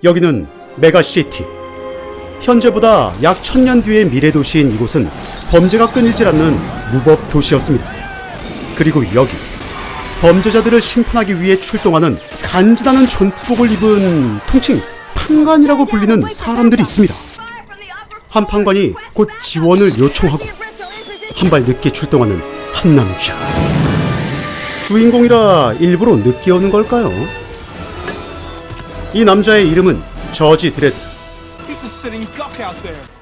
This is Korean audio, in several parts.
여기는 메가시티. 현재보다 약 1000년 뒤의 미래도시인 이곳은 범죄가 끊이질 않는 무법 도시였습니다. 그리고 여기 범죄자들을 심판하기 위해 출동하는 간지나는 전투복을 입은 통칭 판관이라고 불리는 사람들이 있습니다. 한 판관이 곧 지원을 요청하고 한 발 늦게 출동하는 한 남자. 주인공이라 일부러 늦게 오는 걸까요? 이 남자의 이름은 저지 드레드.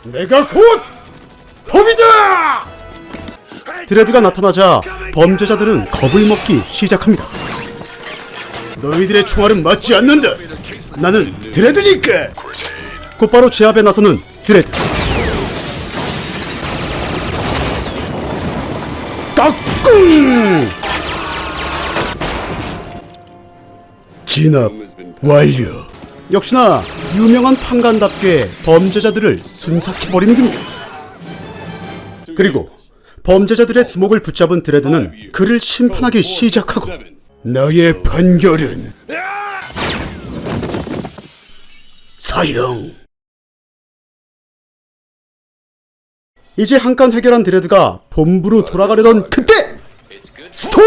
내가 곧 법이다! 드레드가 나타나자 범죄자들은 겁을 먹기 시작합니다. 너희들의 총알은 맞지 않는다. 나는 드레드니까. 곧바로 제압에 나서는 드레드. 까꿍! 진압 완료. 역시나 유명한 판관답게 범죄자들을 순삭해버리는군요. 그리고 범죄자들의 두목을 붙잡은 드레드는 그를 심판하기 시작하고, 너의 판결은 사형. 이제 한 건 해결한 드레드가 본부로 돌아가려던 그때 스톱!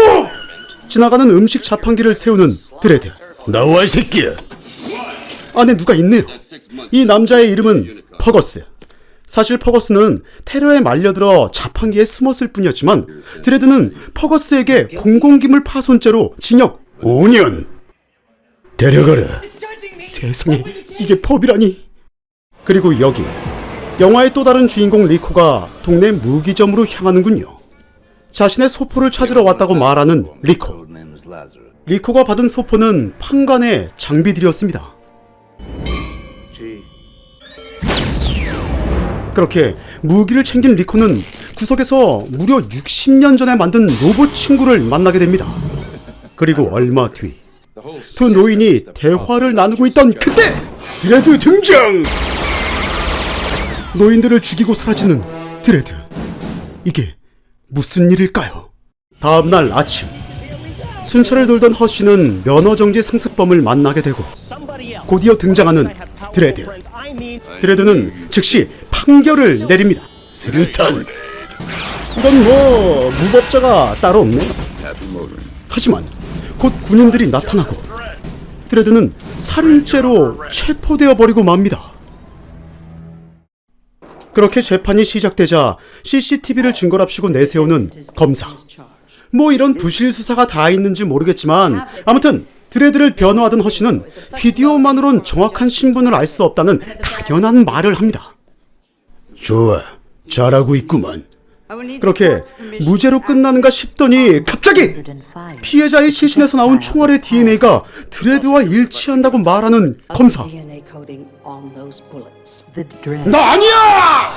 지나가는 음식 자판기를 세우는 드레드. 나와 이 새끼야. 안에 누가 있네요. 이 남자의 이름은 퍼거스. 사실 퍼거스는 테러에 말려들어 자판기에 숨었을 뿐이었지만 드레드는 퍼거스에게 공공기물 파손죄로 징역 5년. 데려가라. 세상에, 이게 법이라니. 그리고 여기 영화의 또 다른 주인공 리코가 동네 무기점으로 향하는군요. 자신의 소포를 찾으러 왔다고 말하는 리코. 리코가 받은 소포는 판관의 장비들이었습니다. 그렇게 무기를 챙긴 리코는 구석에서 무려 60년 전에 만든 로봇 친구를 만나게 됩니다. 그리고 얼마 뒤 두 노인이 대화를 나누고 있던 그때 드레드 등장! 노인들을 죽이고 사라지는 드레드. 이게 무슨 일일까요? 다음날 아침, 순찰을 돌던 허쉬는 면허정지 상습범을 만나게 되고 곧이어 등장하는 드레드. 드레드는 즉시 판결을 내립니다. 스르탄. 이건 뭐 무법자가 따로 없네요. 하지만 곧 군인들이 나타나고 드레드는 살인죄로 체포되어 버리고 맙니다. 그렇게 재판이 시작되자 CCTV를 증거랍시고 내세우는 검사. 뭐 이런 부실 수사가 다 있는지 모르겠지만 아무튼 드레드를 변호하던 허쉬는 비디오만으론 정확한 신분을 알 수 없다는 당연한 말을 합니다. 좋아, 잘하고 있구만. 그렇게 무죄로 끝나는가 싶더니 갑자기 피해자의 시신에서 나온 총알의 DNA가 드레드와 일치한다고 말하는 검사. 나 아니야!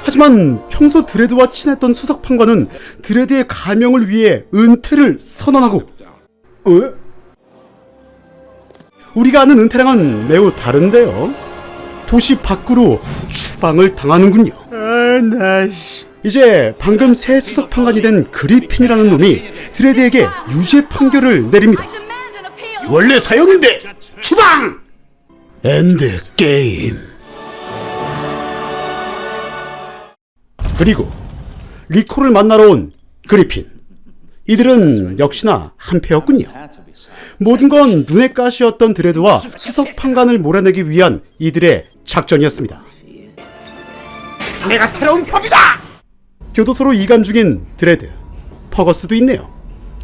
하지만 평소 드레드와 친했던 수석판관은 드레드의 가명을 위해 은퇴를 선언하고, 우리가 아는 은퇴랑은 매우 다른데요. 도시 밖으로 추방을 당하는군요. 이제 방금 새 수석판관이 된 그리핀이라는 놈이 드레드에게 유죄 판결을 내립니다. 원래 사형인데 추방! 엔드 게임. 그리고 리코를 만나러 온 그리핀. 이들은 역시나 한패였군요. 모든 건 눈의 가시였던 드레드와 수석판관을 몰아내기 위한 이들의 작전이었습니다. 내가 새로운 법이다! 교도소로 이감 중인 드레드. 퍼거스도 있네요.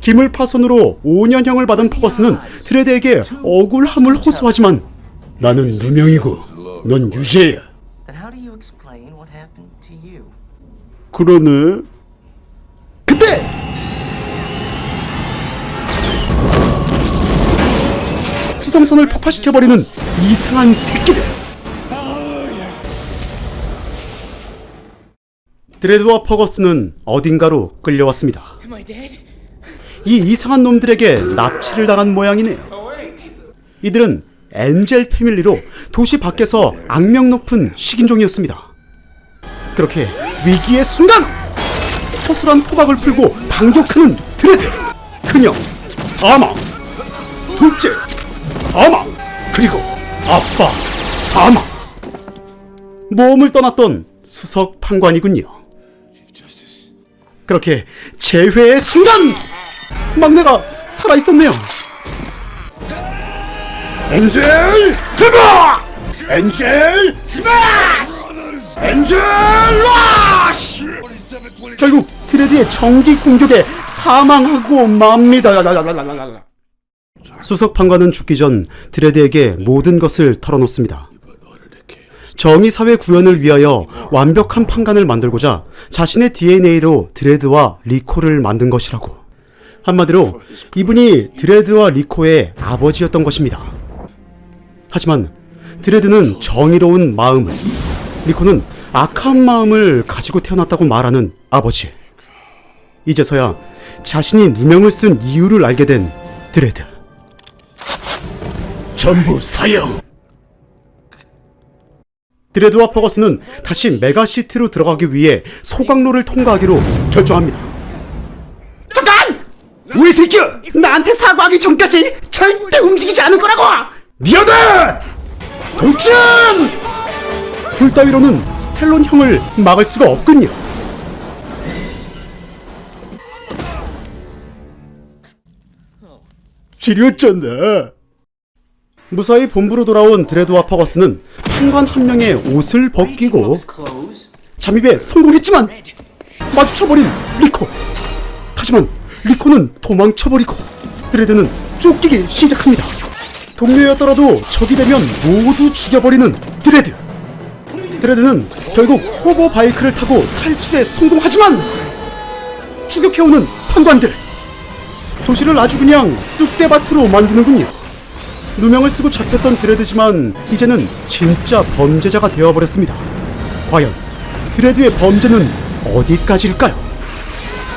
기물 파손으로 5년형을 받은 퍼거스는 드레드에게 억울함을 호소하지만 나는 누명이고 넌 유죄야. 그러네. 그때! 수송선을 폭파시켜버리는 이상한 새끼들. 드레드와 퍼거스는 어딘가로 끌려왔습니다. 이 이상한 놈들에게 납치를 당한 모양이네요. 이들은 엔젤 패밀리로 도시 밖에서 악명 높은 식인종이었습니다. 그렇게 위기의 순간 허술한 호박을 풀고 반격하는 드레드. 그냥 사망, 둘째 사망, 그리고 아빠 사망. 모험을 떠났던 수석 판관이군요. 그렇게 재회의 순간 막내가 살아있었네요. 엔젤 헤바! 엔젤 스매시! 엔젤 러쉬! 결국 드레드의 전기 공격에 사망하고 맙니다. 수석 판관은 죽기 전 드레드에게 모든 것을 털어놓습니다. 정의사회 구현을 위하여 완벽한 판관을 만들고자 자신의 DNA로 드레드와 리코를 만든 것이라고. 한마디로 이분이 드레드와 리코의 아버지였던 것입니다. 하지만 드레드는 정의로운 마음을, 리코는 악한 마음을 가지고 태어났다고 말하는 아버지. 이제서야 자신이 누명을 쓴 이유를 알게 된 드레드. 전부 사형! 드레드와 퍼거슨은 다시 메가시티로 들어가기 위해 소강로를 통과하기로 결정합니다. 잠깐! 왜 새끼야! 나한테 사과하기 전까지 절대 움직이지 않을 거라고! 미안해! 돌진! 불 따위로는 스텔론 형을 막을 수가 없군요. 지렸잖아. 무사히 본부로 돌아온 드레드와 퍼거슨은 판관 한 명의 옷을 벗기고 잠입에 성공했지만 마주쳐버린 리코. 하지만 리코는 도망쳐버리고 드레드는 쫓기기 시작합니다. 동료였더라도 적이 되면 모두 죽여버리는 드레드. 드레드는 결국 호버바이크를 타고 탈출에 성공하지만 추격해오는 판관들. 도시를 아주 그냥 쑥대밭으로 만드는군요. 누명을 쓰고 잡혔던 드레드지만 이제는 진짜 범죄자가 되어버렸습니다. 과연 드레드의 범죄는 어디까지일까요?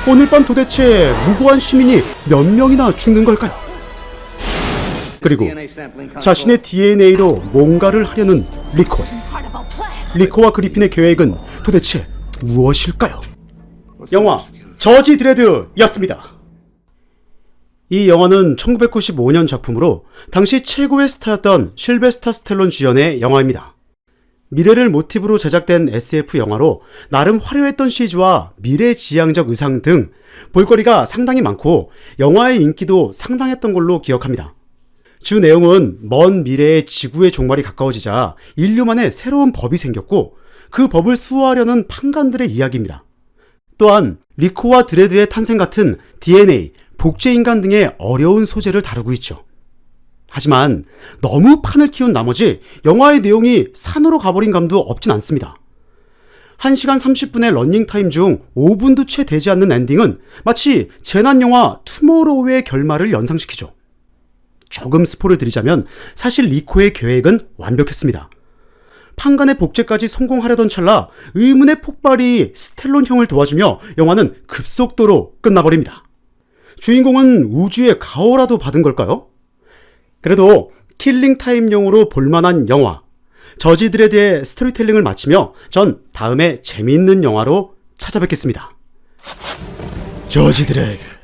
오늘 밤 도대체 무고한 시민이 몇 명이나 죽는 걸까요? 그리고 자신의 DNA로 뭔가를 하려는 리코. 리코와 그리핀의 계획은 도대체 무엇일까요? 영화 저지 드레드였습니다. 이 영화는 1995년 작품으로 당시 최고의 스타였던 실베스타 스텔론 주연의 영화입니다. 미래를 모티브로 제작된 SF 영화로 나름 화려했던 CG와 미래지향적 의상 등 볼거리가 상당히 많고 영화의 인기도 상당했던 걸로 기억합니다. 주 내용은 먼 미래의 지구의 종말이 가까워지자 인류만의 새로운 법이 생겼고 그 법을 수호하려는 판관들의 이야기입니다. 또한 리코와 드레드의 탄생 같은 DNA, 복제인간 등의 어려운 소재를 다루고 있죠. 하지만 너무 판을 키운 나머지 영화의 내용이 산으로 가버린 감도 없진 않습니다. 1시간 30분의 러닝타임 중 5분도 채 되지 않는 엔딩은 마치 재난영화 투모로우의 결말을 연상시키죠. 조금 스포를 드리자면 사실 리코의 계획은 완벽했습니다. 판관의 복제까지 성공하려던 찰나 의문의 폭발이 스텔론 형을 도와주며 영화는 급속도로 끝나버립니다. 주인공은 우주의 가호라도 받은 걸까요? 그래도 킬링타임용으로 볼만한 영화 저지 드레드의 스토리텔링을 마치며 전 다음에 재미있는 영화로 찾아뵙겠습니다. 저지 드레드